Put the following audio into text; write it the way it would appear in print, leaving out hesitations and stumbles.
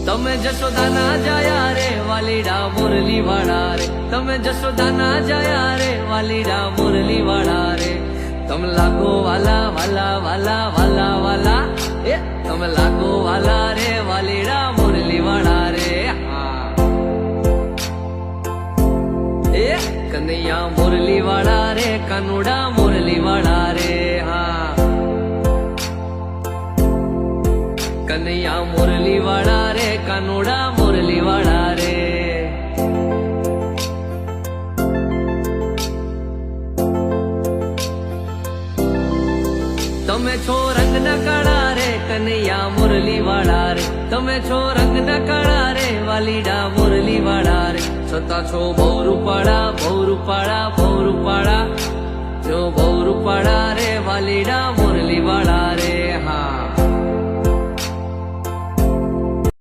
તમે જશોદાના જયા રે વાલીડા મુરલી વાળા રે, તમે જશોદાના જયા રે વાલીડા મુરલી વાળા રે. તમે લાગો વાલા વાલા વાલા વાલા વાલા એ તમે લાગો વાલા રે વાલીડા મુરલી વાળા રે. એ કનૈયા મુરલી વાળા રે કાનુડા મુરલી વાળા રે. હા કનૈયા મુરલી વાળા રે કાનુડા મુરલી વાળા રે. તમે છો રંગના કાળા રે કનૈયા મુરલી વાળા રે, તમે છો રંગના કાળા રે વાલીડા મુરલી વાળા રે. છતાં છો બહુ રૂપાળા બહુ રૂપાળા બહુ રૂપાળા, છો બહુ રૂપાળા રે વાલીડા મુરલી વાળા રે. હા